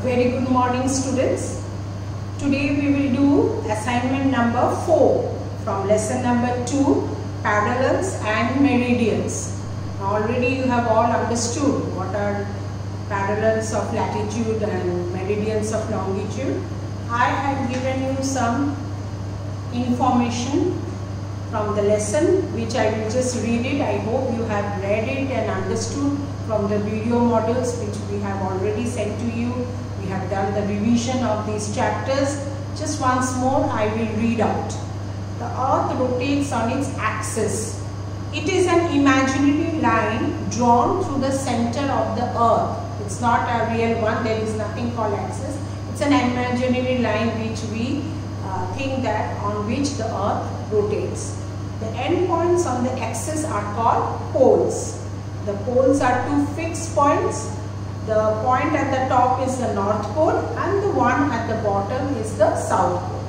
Very good morning, students. Today we will do assignment number 4 from lesson number 2, parallels and meridians. Already you have all understood what are parallels of latitude and meridians of longitude. I have given you some information from the lesson which I will just read it. I hope you have read it and understood from the video models which we have already sent to you. We have done the revision of these chapters. Just once more I will read out. The earth rotates on its axis. It is an imaginary line drawn through the center of the earth. It's not a real one. There is nothing called axis. It's an imaginary line which we think that on which the earth rotates. The endpoints on the axis are called poles. The poles are two fixed points. The point at the top is the North Pole and the one at the bottom is the South Pole.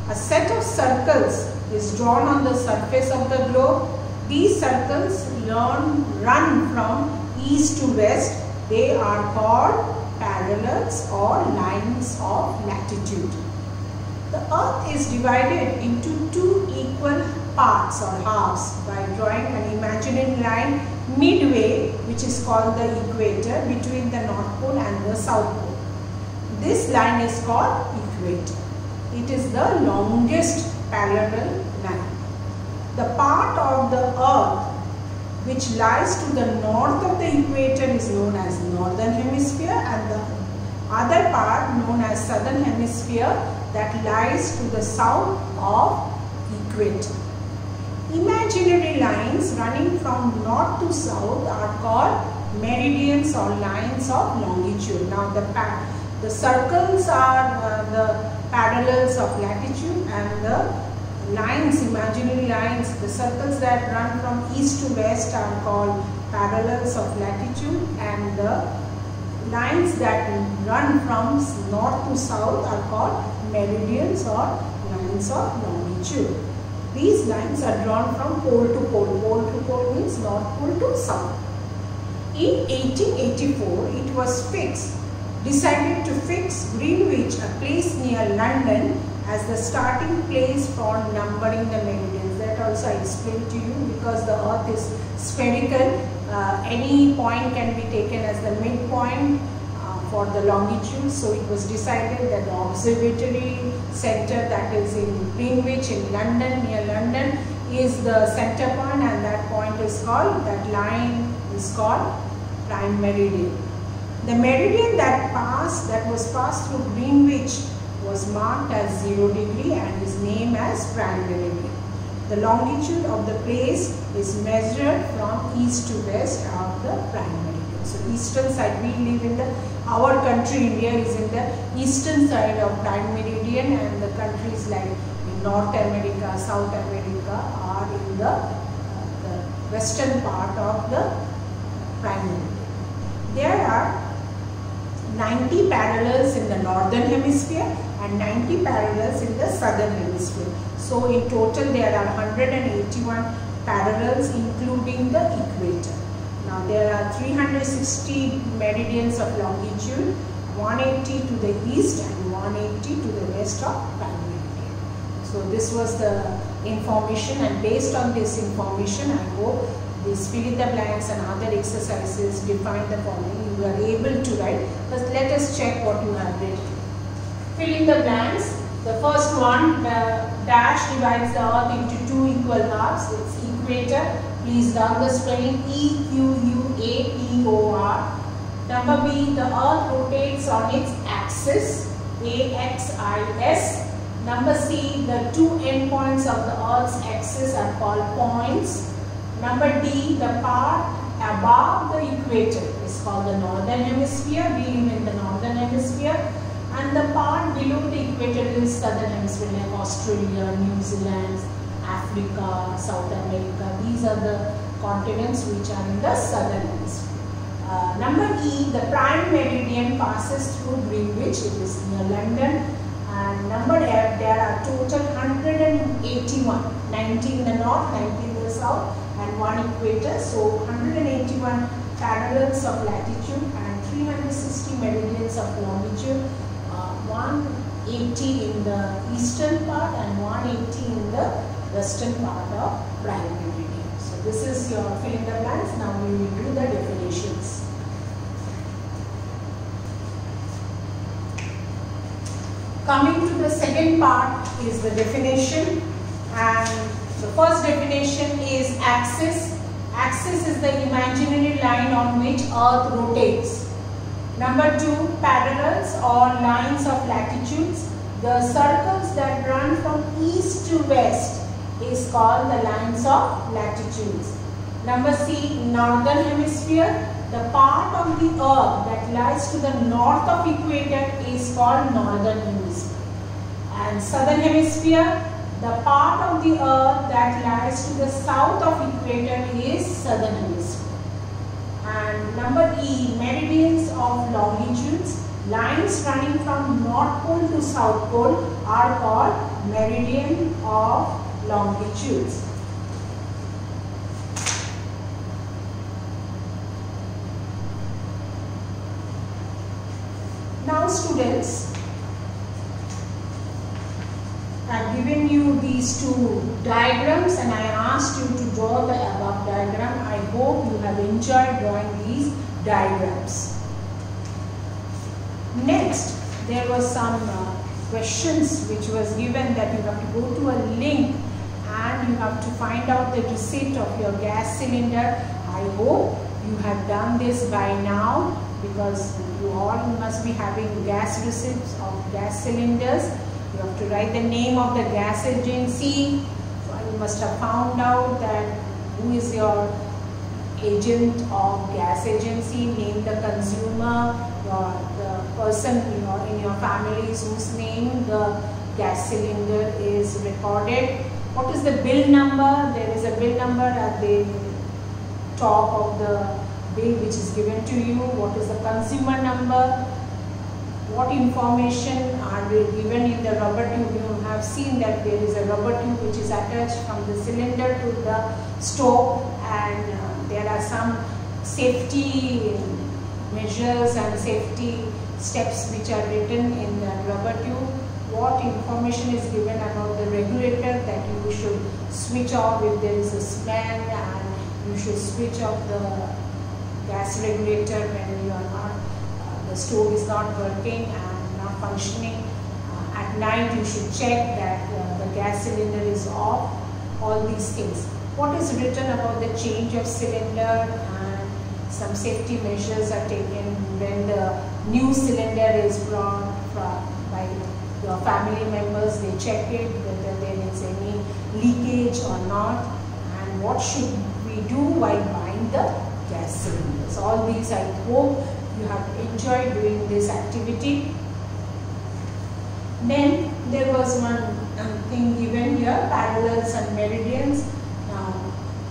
A set of circles is drawn on the surface of the globe. These circles run from east to west. They are called parallels or lines of latitude. The earth is divided into two equal parts or halves by drawing an imaginary line midway, which is called the equator, between the North Pole and the South Pole. This line is called equator. It is the longest parallel line. The part of the earth which lies to the north of the equator is known as northern hemisphere, and the other part known as southern hemisphere that lies to the south of equator. Imaginary lines running from north to south are called meridians or lines of longitude. Now the circles are the parallels of latitude, and the lines, imaginary lines, the circles that run from east to west are called parallels of latitude, and the lines that run from north to south are called meridians or lines of longitude. These lines are drawn from pole to pole. Pole to pole means North Pole to South. In 1884, it was decided to fix Greenwich, a place near London, as the starting place for numbering the meridians. That also I explained to you, because the earth is spherical. Any point can be taken as the midpoint for the longitude. So it was decided that the observatory center, that is in Greenwich in London, near London, is the center point, and that point is called, that line is called prime meridian. The meridian that was passed through Greenwich was marked as 0 degree and is named as prime meridian. The longitude of the place is measured from east to west of the prime meridian. So eastern side, we live in our country, India, is in the eastern side of prime meridian, and the countries like in North America, South America are in the western part of the prime meridian. There are 90 parallels in the northern hemisphere and 90 parallels in the southern hemisphere. So in total there are 181 parallels including the equator. Now there are 360 meridians of longitude, 180 to the east and 180 to the west of prime meridian. So this was the information, and based on this information I hope this fill in the blanks and other exercises define the following you are able to write. But let us check what you have written. Fill in the blanks. The first one, the dash divides the earth into two equal halves. It's equator. Please learn the spelling E-Q-U-A-T-O-R. Number B, the earth rotates on its axis, A-X-I-S. Number C, the two endpoints of the earth's axis are called points. Number D, the part above the equator is called the northern hemisphere. We live in the northern hemisphere. And the part below the equator is southern hemisphere, like Australia, New Zealand, Africa, South America. These are the continents which are in the southern hemisphere. Number E, the prime meridian passes through Greenwich. It is near London. And number F, there are total 181, 90 in the north, 90 in the south, and 1 equator. So 181 parallels of latitude and 360 meridians of longitude. 180 in the eastern part and 180 in the western part of prime meridian. So this is your fill in the blanks. Now we will do the definitions. Coming to the second part is the definition, and the first definition is axis. Axis is the imaginary line on which Earth rotates. Number 2, parallels or lines of latitudes. The circles that run from east to west is called the lines of latitudes. Number C, northern hemisphere. The part of the Earth that lies to the north of equator is called northern hemisphere. And southern hemisphere, the part of the Earth that lies to the south of equator is southern hemisphere. And number E, meridians of longitudes. Lines running from North Pole to South Pole are called meridian of longitudes. Now students, I have given you these two diagrams and I asked you to draw the above diagram. I hope you have enjoyed drawing these diagrams. Next, there was some questions which was given that you have to go to a link and you have to find out the receipt of your gas cylinder. I hope you have done this by now, because you all must be having gas receipts of gas cylinders. You have to write the name of the gas agency. So you must have found out that who is your agent of gas agency, name the consumer, the person in your families whose name the gas cylinder is recorded. What is the bill number? There is a bill number at the top of the bill which is given to you. What is the consumer number? What information are given in the rubber tube? You have seen that there is a rubber tube which is attached from the cylinder to the stove, and there are some safety measures and safety steps which are written in the rubber tube. What information is given about the regulator, that you should switch off if there is a smell, and you should switch off the gas regulator when you are not, the stove is not working and not functioning. At night you should check that the gas cylinder is off, all these things. What is written about the change of cylinder, and some safety measures are taken when the new cylinder is brought by your family members. They check it whether there is any leakage or not, and what should we do while buying the gas cylinders. All these I hope you have enjoyed doing this activity. Then there was one thing given here, parallels and meridians. Now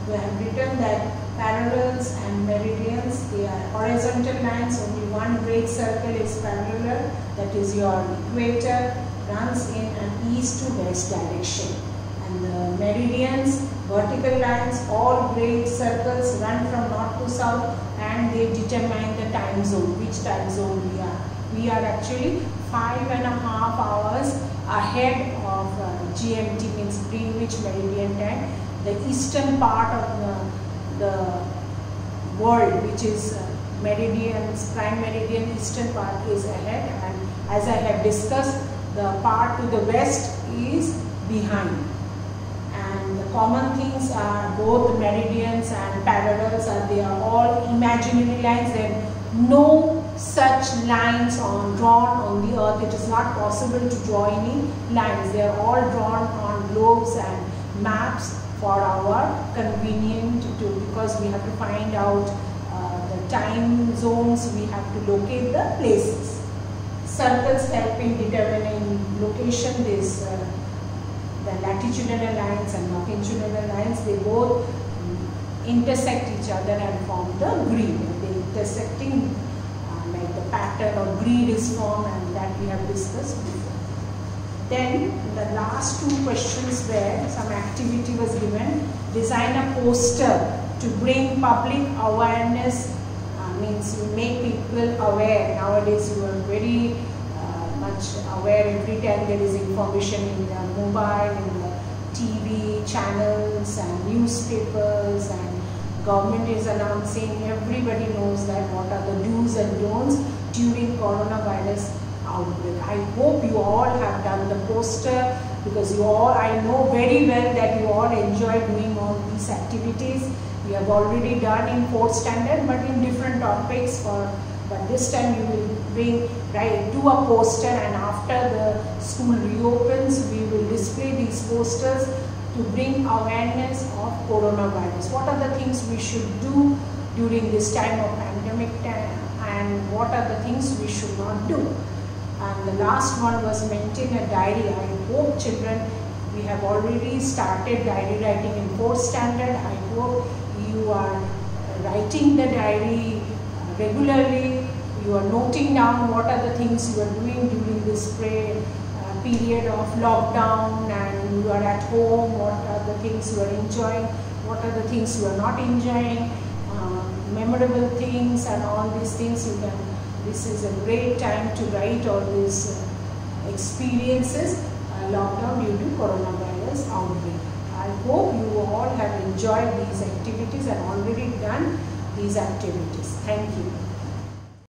we have written that parallels and meridians, they are horizontal lines. Only one great circle is parallel, that is your equator, runs in an east to west direction. And the meridians, vertical lines, all great circles run from north to south, and they determine the time zone, which time zone we are. We are actually 5.5 hours ahead of GMT, means Greenwich Meridian Time. The eastern part of the world, which is meridians, prime meridian, eastern part is ahead, and as I have discussed, the part to the west is behind. And the common things are both meridians and parallels they are all imaginary lines. There are no such lines drawn on the earth. It is not possible to draw any lines. They are all drawn on globes and maps for our convenience, because we have to find out the time zones, we have to locate the places. Circles help in determining location. This the latitudinal lines and longitudinal lines, they both intersect each other and form the grid. They intersecting like the pattern or grid is formed, and that we have discussed before. Then the last two questions where some activity was given. design a poster to bring public awareness, means you make people aware. Nowadays you are very much aware. Every time there is information in the mobile, in the TV channels and newspapers, and government is announcing. Everybody knows that what are the do's and don'ts during coronavirus outbreak. I hope you all have done the poster, because you all, I know very well that you all enjoy doing all these activities. We have already done in 4th standard, but in different topics. But this time you will do a poster, and after the school reopens, we will display these posters to bring awareness of coronavirus. What are the things we should do during this time of pandemic time, and what are the things we should not do. And the last one was maintain a diary. I hope children, we have already started diary writing in 4th standard. I hope you are writing the diary regularly. You are noting down what are the things you are doing during this period of lockdown, and you are at home. What are the things you are enjoying? What are the things you are not enjoying? Memorable things and all these things you can. This is a great time to write all these experiences. Lockdown due to coronavirus outbreak. I hope you all have enjoyed these activities and already done these activities. Thank you.